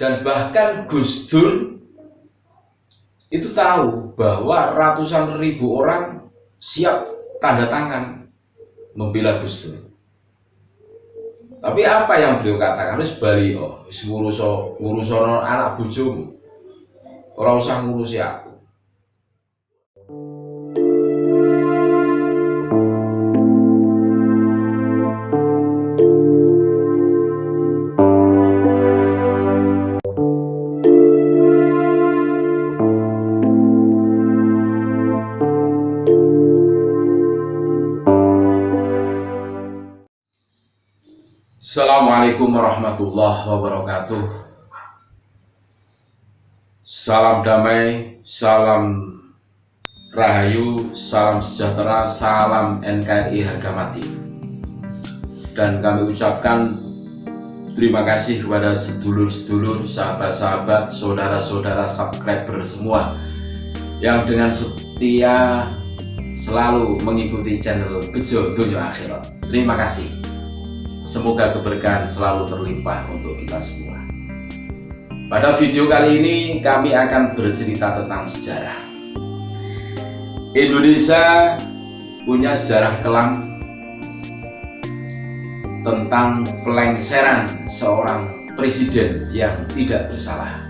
Dan bahkan Gus Dur itu tahu bahwa ratusan ribu orang siap tanda tangan membela Gus Dur. Tapi apa yang beliau katakan? Wis bali wis ngurusono anak bojomu. Ora usah ngurusi aku. Assalamualaikum warahmatullahi wabarakatuh. Salam damai, salam rahayu, salam sejahtera, salam NKRI harga mati. Dan kami ucapkan terima kasih kepada sedulur-sedulur, sahabat-sahabat, saudara-saudara, subscriber semua yang dengan setia selalu mengikuti channel Bejo Donya Akhirat. Terima kasih. Semoga keberkahan selalu terlimpah untuk kita semua. Pada video kali ini kami akan bercerita tentang sejarah. Indonesia punya sejarah kelam tentang pelengseran seorang presiden yang tidak bersalah.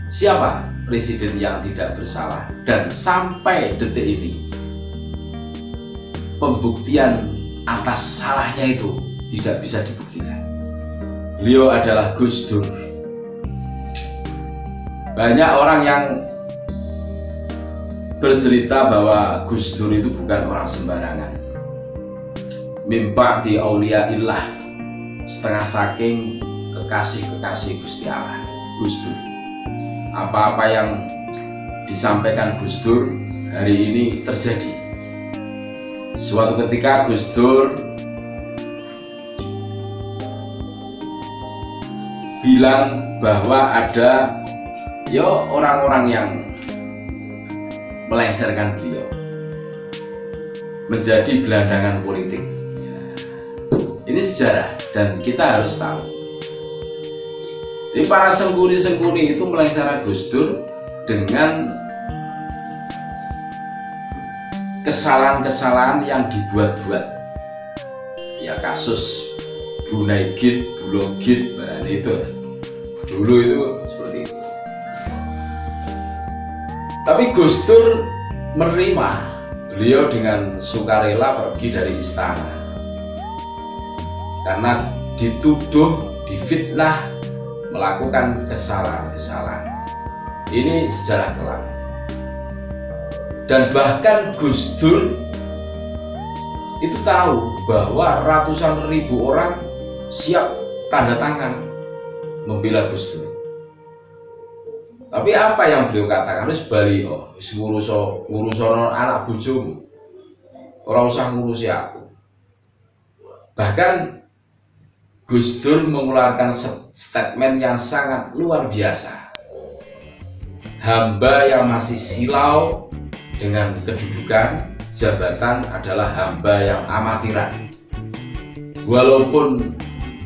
Siapa presiden yang tidak bersalah? Dan sampai detik ini pembuktian atas salahnya itu tidak bisa dibuktikan. Beliau adalah Gus Dur. Banyak orang yang bercerita bahwa Gus Dur itu bukan orang sembarangan. Mimpa di auliyaillah, setengah saking kekasih-kekasih Gusti Allah, Gus Dur. Apa-apa yang disampaikan Gus Dur hari ini terjadi. Suatu ketika Gus Dur bilang bahwa ada orang-orang yang melengsarkan beliau menjadi gelandangan politik. Ini sejarah dan kita harus tahu. Jadi para sengkuni-sengkuni itu melengsarkan Gus Dur dengan kesalahan-kesalahan yang dibuat-buat. Ya kasus Brunei Gate, Bulog Gate, barang itu dulu itu seperti itu. Tapi Gus Dur menerima, beliau dengan sukarela pergi dari istana karena dituduh, difitnah melakukan kesalahan-kesalahan. Ini sejarah kelam. Dan bahkan Gus Dur itu tahu bahwa ratusan ribu orang siap tanda tangan membela Gus Dur. Tapi apa yang beliau katakan? Wis bali wis ngurusono anak bojomu. Ora usah ngurusi aku. Bahkan Gus Dur mengeluarkan statement yang sangat luar biasa. Hamba yang masih silau dengan kedudukan jabatan adalah hamba yang amatiran. Walaupun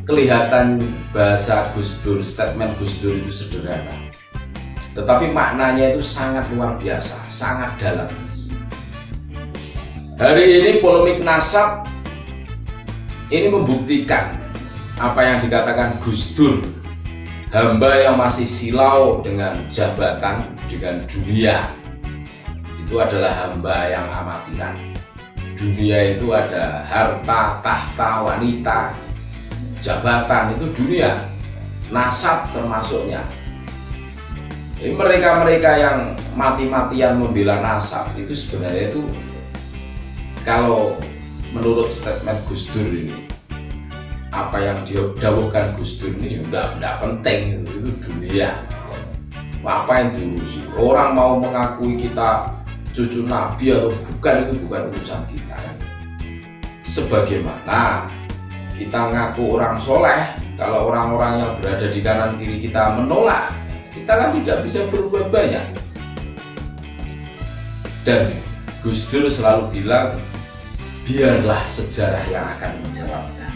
kelihatan bahasa Gus Dur, statement Gus Dur itu sederhana, tetapi maknanya itu sangat luar biasa, sangat dalam. Hari ini polemik nasab ini membuktikan apa yang dikatakan Gus Dur, hamba yang masih silau dengan jabatan, dengan dunia, itu adalah hamba yang amatiran. Dunia itu ada harta, tahta, wanita, jabatan, itu dunia. Nasab termasuknya. Jadi mereka-mereka yang mati-matian membela nasab itu sebenarnya itu, kalau menurut statement Gus Dur ini, apa yang didawuhkan Gus Dur ini enggak penting, itu dunia. Apa yang diurusi? Orang mau mengakui kita cucu Nabi atau bukan, itu bukan urusan kita. Sebagaimana kita ngaku orang soleh, kalau orang-orang yang berada di kanan kiri kita menolak, kita kan tidak bisa berbuat banyak. Dan Gus Dur selalu bilang, biarlah sejarah yang akan menjawabnya.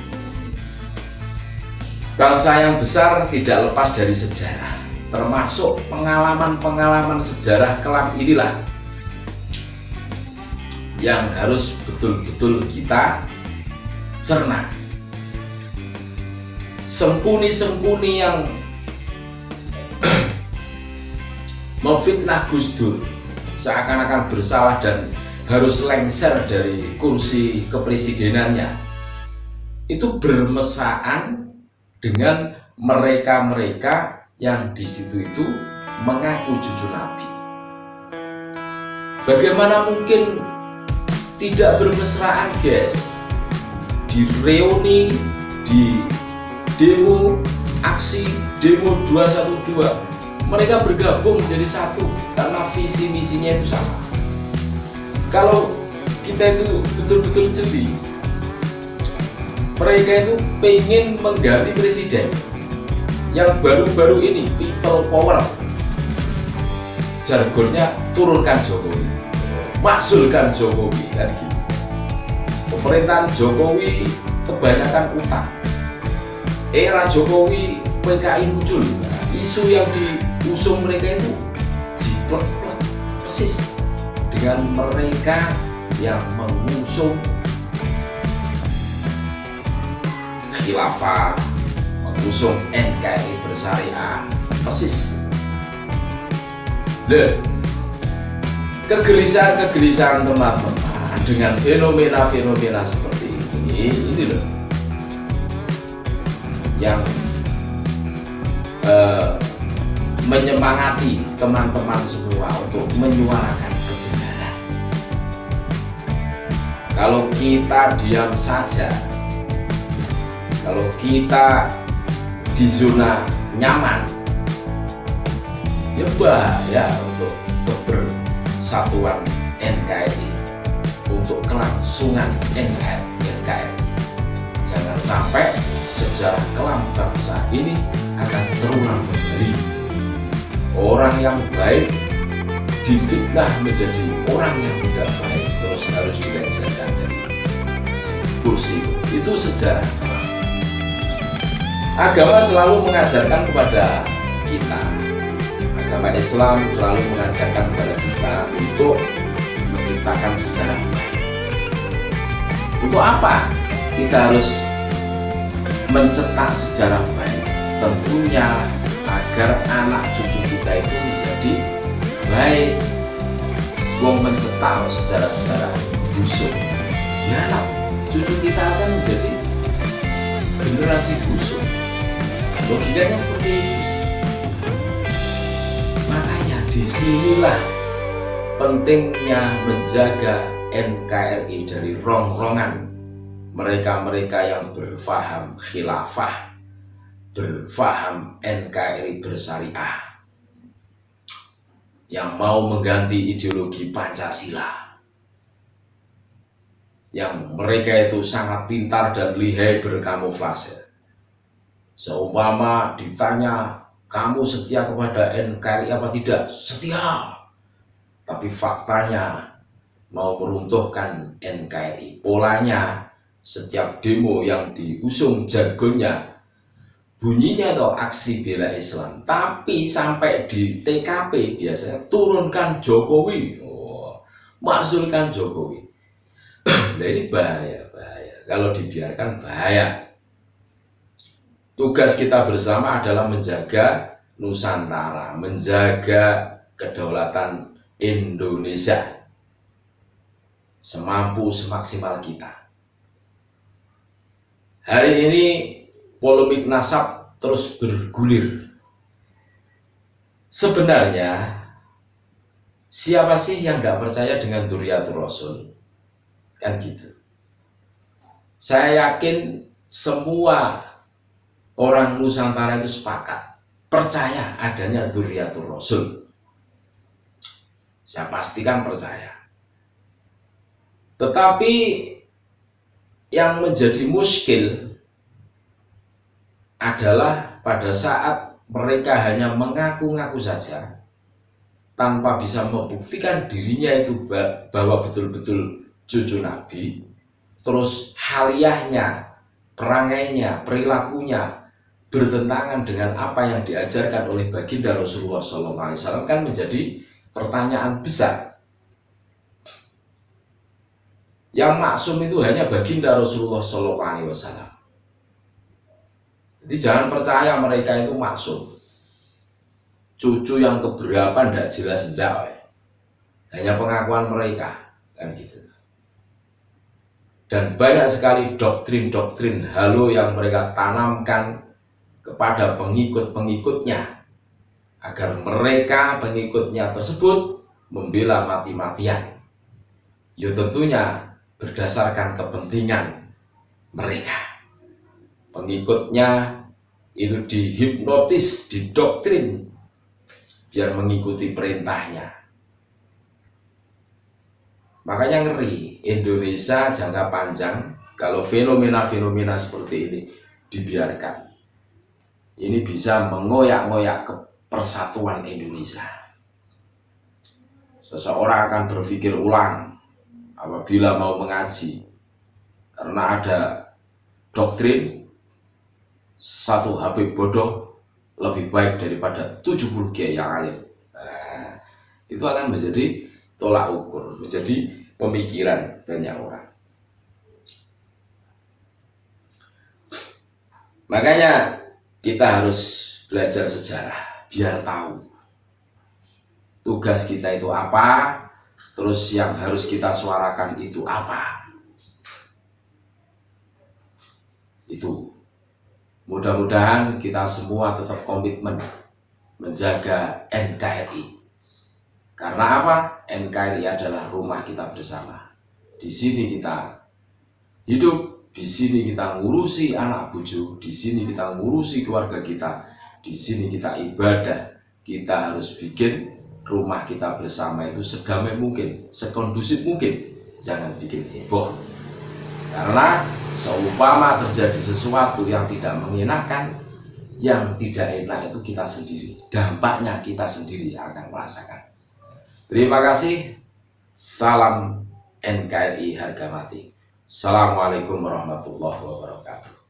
Bangsa yang besar tidak lepas dari sejarah, termasuk pengalaman-pengalaman sejarah kelam inilah yang harus betul-betul kita cerna. Sengkuni-sengkuni yang memfitnah Gus Dur seakan-akan bersalah dan harus lengser dari kursi kepresidenannya, itu bermesraan dengan mereka-mereka yang di situ itu mengaku cucu Nabi. Bagaimana mungkin tidak bermesraan, guys? Di reuni, di demo, aksi demo 212, mereka bergabung jadi satu karena visi misinya itu sama. Kalau kita itu betul-betul jeli, mereka itu pengen mengganti presiden yang baru-baru ini, people power, jargonnya turunkan Jokowi, maksulkan Jokowi, kan gitu. Pemerintahan Jokowi kebanyakan utang, era Jokowi PKI muncul. Nah, isu yang diusung mereka itu jiplek-plek persis dengan mereka yang mengusung khilafah, mengusung NKRI bersyariah, persis. Kegelisahan teman-teman dengan fenomena-fenomena seperti ini loh yang menyemangati teman-teman semua untuk menyuarakan kebenaran. Kalau kita diam saja, kalau kita di zona nyaman, ya bahaya untuk kebersatuan NKRI, untuk kelangsungan NKRI. Jangan sampai sejarah kelam bangsa ini akan terulang kembali. Orang yang baik difitnah menjadi orang yang tidak baik, terus harus dilengsarkan dari kursi. Itu sejarah kelam. Agama selalu mengajarkan kepada kita, agama Islam selalu mengajarkan kepada kita untuk menciptakan sejarah baik. Untuk apa kita harus mencetak sejarah baik? Tentunya agar anak cucu kita itu menjadi baik. Wong mencetak sejarah-sejarah busuk, ya anak cucu kita akan menjadi generasi busuk. Logikanya seperti itu. Makanya disinilah pentingnya menjaga NKRI dari rongrongan mereka-mereka yang berfaham khilafah, berfaham NKRI bersyariah, yang mau mengganti ideologi Pancasila, yang mereka itu sangat pintar dan lihai berkamuflase. Seumpama ditanya, kamu setia kepada NKRI apa tidak? Setia. Tapi faktanya mau meruntuhkan NKRI. Polanya setiap demo yang diusung jargonnya, bunyinya atau aksi bela Islam, tapi sampai di TKP biasanya turunkan Jokowi, maksulkan Jokowi. Nah ini bahaya. Kalau dibiarkan bahaya. Tugas kita bersama adalah menjaga Nusantara, menjaga kedaulatan Indonesia semampu semaksimal kita. Hari ini polemik nasab terus bergulir. Sebenarnya siapa sih yang nggak percaya dengan Dzurriyyatur Rasul? Kan gitu. Saya yakin semua orang Nusantara itu sepakat percaya adanya Dzurriyyatur Rasul. Saya pastikan percaya. Tetapi yang menjadi muskil adalah pada saat mereka hanya mengaku-ngaku saja tanpa bisa membuktikan dirinya itu bahwa betul-betul cucu Nabi, terus haliahnya, perangainya, perilakunya bertentangan dengan apa yang diajarkan oleh baginda Rasulullah SAW kan menjadi pertanyaan besar. Yang maksum itu hanya baginda Rasulullah SAW. Jadi jangan percaya mereka itu maksum. Cucu yang keberapa tidak jelas enggak, hanya pengakuan mereka kan gitu. Dan banyak sekali doktrin-doktrin halu yang mereka tanamkan kepada pengikut-pengikutnya agar mereka pengikutnya tersebut membela mati-matian. Ya tentunya berdasarkan kepentingan mereka. Pengikutnya itu dihipnotis, didoktrin biar mengikuti perintahnya. Makanya ngeri Indonesia jangka panjang kalau fenomena-fenomena seperti ini dibiarkan. Ini bisa mengoyak-ngoyak persatuan Indonesia. Seseorang akan berpikir ulang apabila mau mengaji, karena ada doktrin satu Habib bodoh lebih baik daripada 70 kiai yang alim. Nah, itu akan menjadi tolak ukur, menjadi pemikiran banyak orang. Makanya kita harus belajar sejarah biar tahu tugas kita itu apa, terus yang harus kita suarakan itu apa. Itu mudah-mudahan kita semua tetap komitmen menjaga NKRI. Karena apa? NKRI adalah rumah kita bersama. Di sini kita hidup, di sini kita ngurusi anak buju, di sini kita ngurusi keluarga kita, di sini kita ibadah. Kita harus bikin rumah kita bersama itu sedamai mungkin, sekondusif mungkin. Jangan bikin heboh. Karena seumpama terjadi sesuatu yang tidak mengenakan, yang tidak enak itu kita sendiri. Dampaknya kita sendiri yang akan merasakan. Terima kasih. Salam NKRI harga mati. Assalamualaikum warahmatullahi wabarakatuh.